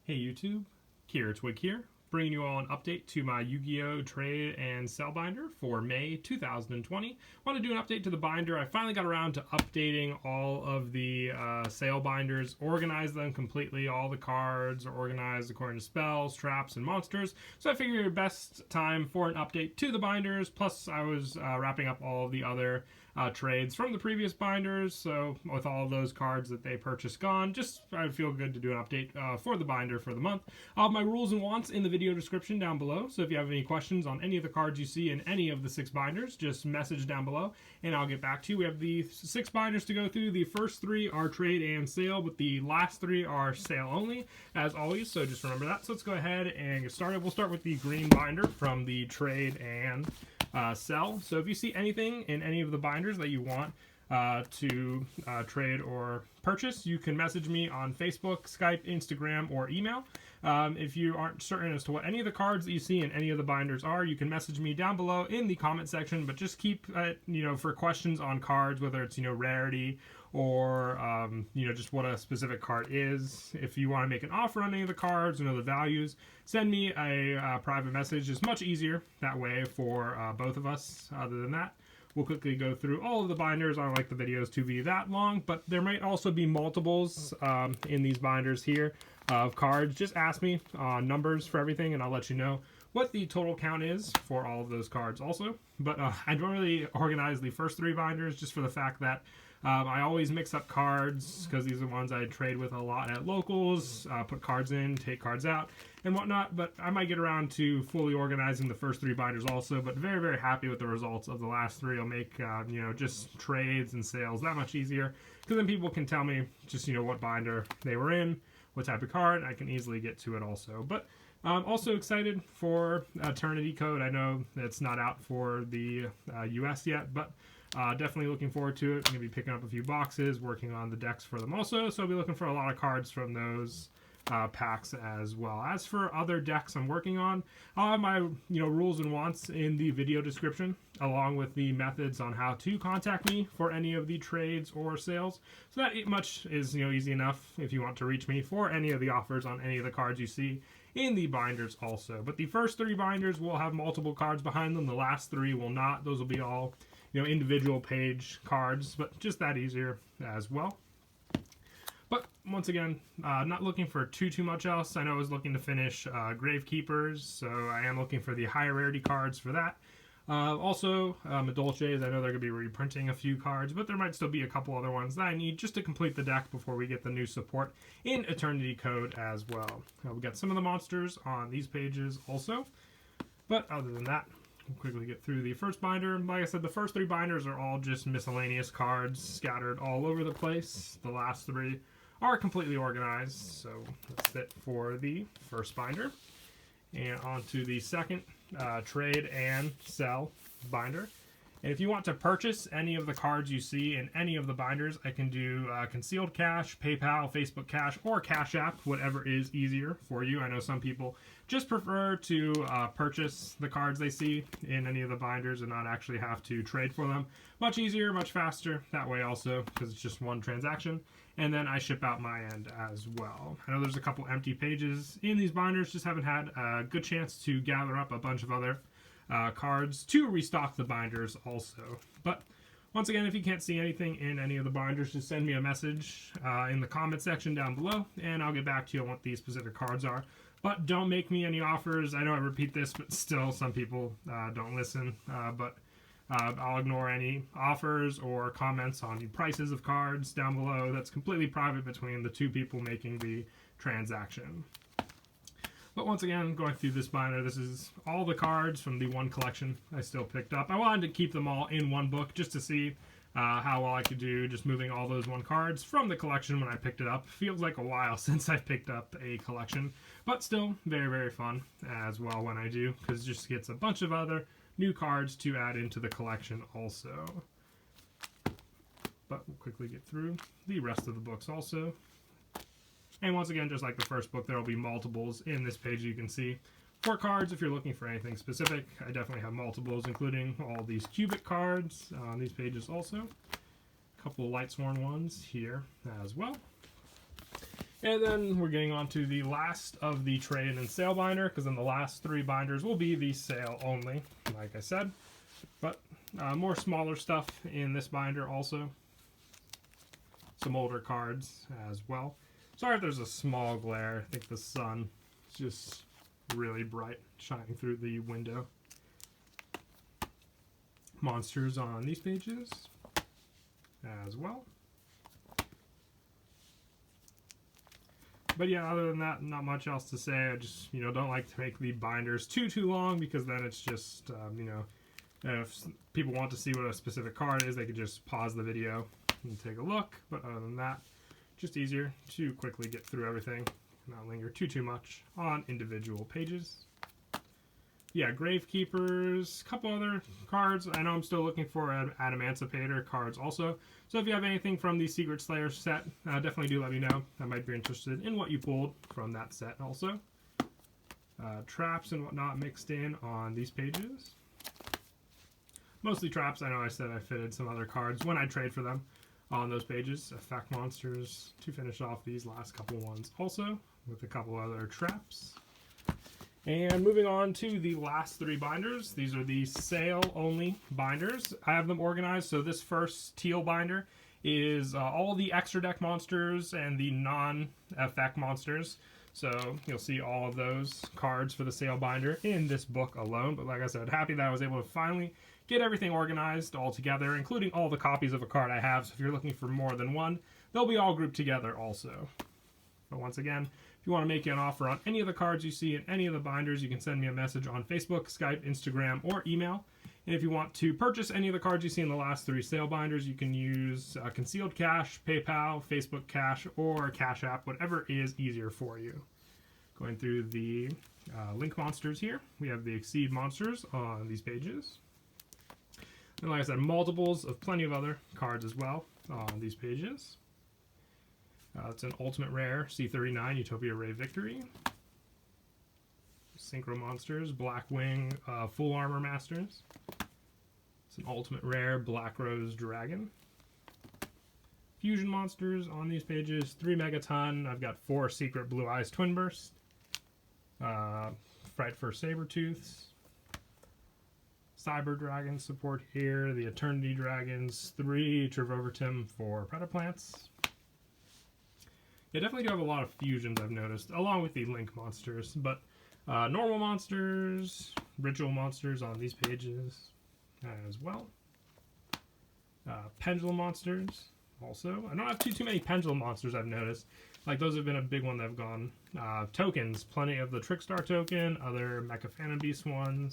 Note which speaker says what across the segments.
Speaker 1: Hey YouTube, kiratwig here, bringing you all an update to my Yu-Gi-Oh! Trade and Sell binder for May 2020. Want to do an update to the binder. I finally got around to updating all of the sale binders, organize them completely. All the cards are organized according to spells, traps, and monsters. So I figured best time for an update to the binders. Plus I was wrapping up all of the other trades from the previous binders, so with all of those cards that they purchased gone, just I would feel good to do an update for the binder for the month. I'll have my rules and wants in the video description down below, so if you have any questions on any of the cards you see in any of the 6 binders, just message down below and I'll get back to you. We have the 6 binders to go through. The first 3 are trade and sale, but the last 3 are sale only, as always, so just remember that. So let's go ahead and get started. We'll start with the green binder from the trade and sell. So if you see anything in any of the binders that you want to trade or purchase, you can message me on Facebook, Skype, Instagram, or email. If you aren't certain as to what any of the cards that you see in any of the binders are, you can message me down below in the comment section, but just keep for questions on cards, whether it's rarity or just what a specific card is. If you want to make an offer on any of the cards or know the values, send me a private message. It's much easier that way for both of us. Other than that, we'll quickly go through all of the binders. I don't like the videos to be that long, but there might also be multiples in these binders here of cards. Just ask me numbers for everything and I'll let you know what the total count is for all of those cards also. But I don't really organize the first 3 binders just for the fact that I always mix up cards because these are the ones I trade with a lot at locals, put cards in, take cards out, and whatnot. But I might get around to fully organizing the first 3 binders also, but very, very happy with the results of the last 3. It'll make, just trades and sales that much easier because then people can tell me just, what binder they were in, what type of card. I can easily get to it also. But I'm also excited for Eternity Code. I know it's not out for the US yet, but definitely looking forward to it. I'm going to be picking up a few boxes, working on the decks for them also, so I'll be looking for a lot of cards from those packs as well. As for other decks I'm working on, I'll have my rules and wants in the video description, along with the methods on how to contact me for any of the trades or sales. So that much is easy enough if you want to reach me for any of the offers on any of the cards you see in the binders also. But the first 3 binders will have multiple cards behind them. The last 3 will not. Those will be all individual page cards, but just that easier as well. But once again, not looking for too much else. I know I was looking to finish Gravekeepers, so I am looking for the higher rarity cards for that. Also, Madolches, I know they're going to be reprinting a few cards, but there might still be a couple other ones that I need just to complete the deck before we get the new support in Eternity Code as well. We got some of the monsters on these pages also, but other than that, we'll quickly get through the first binder. Like I said, the first 3 binders are all just miscellaneous cards scattered all over the place. The last 3 are completely organized, so that's it for the first binder. And on to the second trade and sell binder. And if you want to purchase any of the cards you see in any of the binders, I can do concealed cash, PayPal, Facebook Cash, or Cash App, whatever is easier for you. I know some people just prefer to purchase the cards they see in any of the binders and not actually have to trade for them. Much easier, much faster that way also, because it's just one transaction. And then I ship out my end as well. I know there's a couple empty pages in these binders, just haven't had a good chance to gather up a bunch of other cards to restock the binders also. But once again, if you can't see anything in any of the binders, just send me a message in the comment section down below and I'll get back to you on what these specific cards are. But don't make me any offers. I know I repeat this, but still some people don't listen. But I'll ignore any offers or comments on the prices of cards down below. That's completely private between the 2 people making the transaction. But once again, going through this binder, this is all the cards from the one collection I still picked up. I wanted to keep them all in one book just to see how well I could do just moving all those 1 cards from the collection when I picked it up. Feels like a while since I picked up a collection, but still very, very fun as well when I do, because it just gets a bunch of other new cards to add into the collection also. But we'll quickly get through the rest of the books also. And once again, just like the first book, there will be multiples in this page you can see. For cards, if you're looking for anything specific, I definitely have multiples, including all these cubic cards on these pages also. A couple of Lightsworn ones here as well. And then we're getting on to the last of the trade and sale binder, because then the last 3 binders will be the sale only, like I said. But more smaller stuff in this binder also. Some older cards as well. Sorry if there's a small glare. I think the sun is just really bright, shining through the window. Monsters on these pages as well. But yeah, other than that, not much else to say. I just, don't like to make the binders too long, because then it's just, if people want to see what a specific card is, they could just pause the video and take a look. But other than that, just easier to quickly get through everything, not linger too much on individual pages. Yeah, Gravekeepers, a couple other cards. I know I'm still looking for Adamantipator cards also. So if you have anything from the Secret Slayer set, definitely do let me know. I might be interested in what you pulled from that set also. Traps and whatnot mixed in on these pages. Mostly traps. I know I said I fitted some other cards when I trade for them on those pages. Effect monsters to finish off these last couple ones also, with a couple other traps. And moving on to the last 3 binders. These are the sale-only binders. I have them organized, so this first teal binder is all the extra deck monsters and the non-effect monsters. So you'll see all of those cards for the sale binder in this book alone. But like I said, happy that I was able to finally get everything organized all together, including all the copies of a card I have. So if you're looking for more than one, they'll be all grouped together also. But once again, if you want to make an offer on any of the cards you see in any of the binders, you can send me a message on Facebook, Skype, Instagram, or email. And if you want to purchase any of the cards you see in the last 3 sale binders, you can use Concealed Cash, PayPal, Facebook Cash, or Cash App, whatever is easier for you. Going through the link monsters here, we have the Exceed monsters on these pages. And like I said, multiples of plenty of other cards as well on these pages. It's an ultimate rare, C39, Utopia Ray Victory. Synchro Monsters, Blackwing, Full Armor Masters. It's an ultimate rare, Black Rose Dragon. Fusion Monsters on these pages, 3 Megaton. I've got 4 Secret Blue Eyes Twin Burst. Fright for Sabertooths. Cyber Dragons support here. The Eternity Dragons, 3 Trevovertim for Predaplants. Yeah, definitely do have a lot of fusions, I've noticed, along with the Link monsters. But normal monsters, ritual monsters on these pages as well. Pendulum monsters also. I don't have too many pendulum monsters, I've noticed. Like, those have been a big one that have gone. Tokens, plenty of the Trickstar token, other Mecha Phantom Beast ones.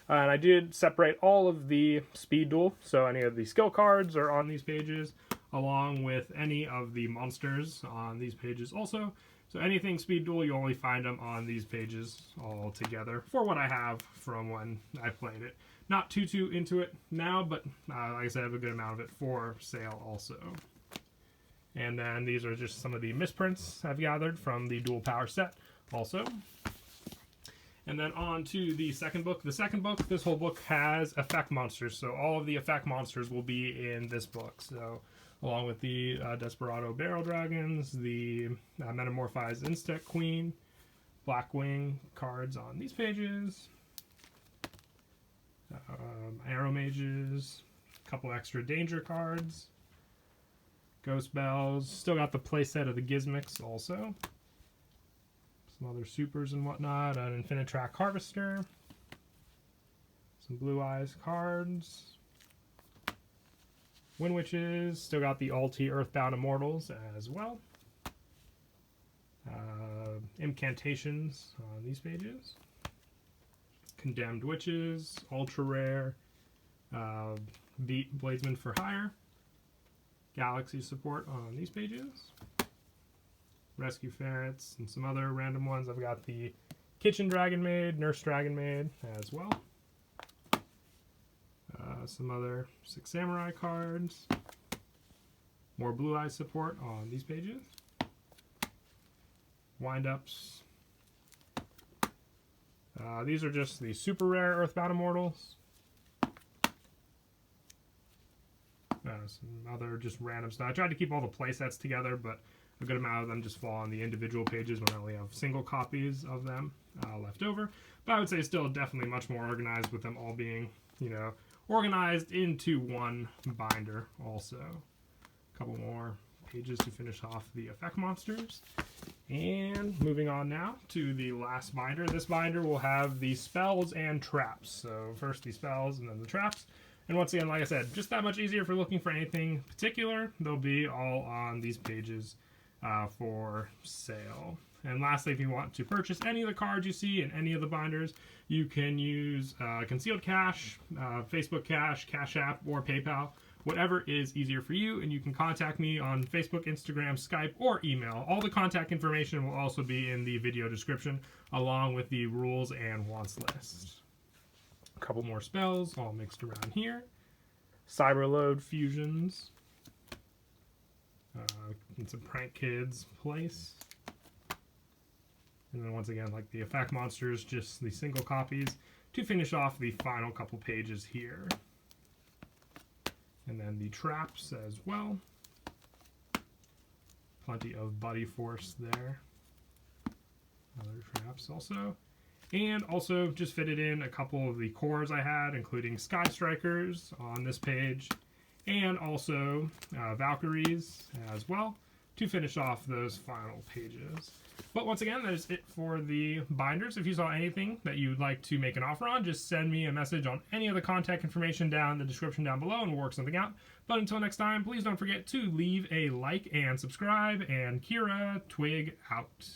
Speaker 1: And I did separate all of the Speed Duel, so any of the skill cards are on these pages, along with any of the monsters on these pages also. So anything Speed Duel, you only find them on these pages all together for what I have from when I played it. Not too into it now, but like I said, I have a good amount of it for sale also. And then these are just some of the misprints I've gathered from the Dual Power set also. And then on to the second book. The second book, this whole book has effect monsters. So all of the effect monsters will be in this book. So along with the Desperado Barrel Dragons, the Metamorphized Insect Queen, Blackwing cards on these pages, Arrow Mages, a couple extra Danger cards, Ghost Bells, still got the playset of the Gizmix also. Some other supers and whatnot, an Infinitrack Harvester, some Blue Eyes cards, Wind Witches, still got the Ulti Earthbound Immortals as well. Incantations on these pages. Condemned Witches, Ultra Rare, Beat Bladesman for Hire, Galaxy support on these pages. Rescue Ferrets, and some other random ones. I've got the Kitchen Dragon Maid, Nurse Dragon Maid as well. Some other Six Samurai cards. More Blue Eyes support on these pages. Wind-ups. These are just the super rare Earthbound Immortals. Some other just random stuff. I tried to keep all the playsets together, but a good amount of them just fall on the individual pages when I only have single copies of them left over. But I would say still definitely much more organized with them all being, you know, organized into one binder also. A couple more pages to finish off the effect monsters. And moving on now to the last binder. This binder will have the spells and traps. So first the spells and then the traps. And once again, like I said, just that much easier for looking for anything particular. They'll be all on these pages for sale. And lastly, if you want to purchase any of the cards you see in any of the binders, you can use Concealed Cash, Facebook Cash, Cash App, or PayPal. Whatever is easier for you, and you can contact me on Facebook, Instagram, Skype, or email. All the contact information will also be in the video description, along with the rules and wants list. A couple more spells all mixed around here. Cyberload fusions. It's a Prank Kids place. And then once again, like the effect monsters, just the single copies to finish off the final couple pages here. And then the traps as well. Plenty of buddy force there. Other traps also. And also just fitted in a couple of the cores I had, including Sky Strikers on this page. And also Valkyries as well to finish off those final pages. But once again, that is it for the binders. If you saw anything that you would like to make an offer on, just send me a message on any of the contact information down in the description down below and we'll work something out. But until next time, please don't forget to leave a like and subscribe, and Kiratwig out.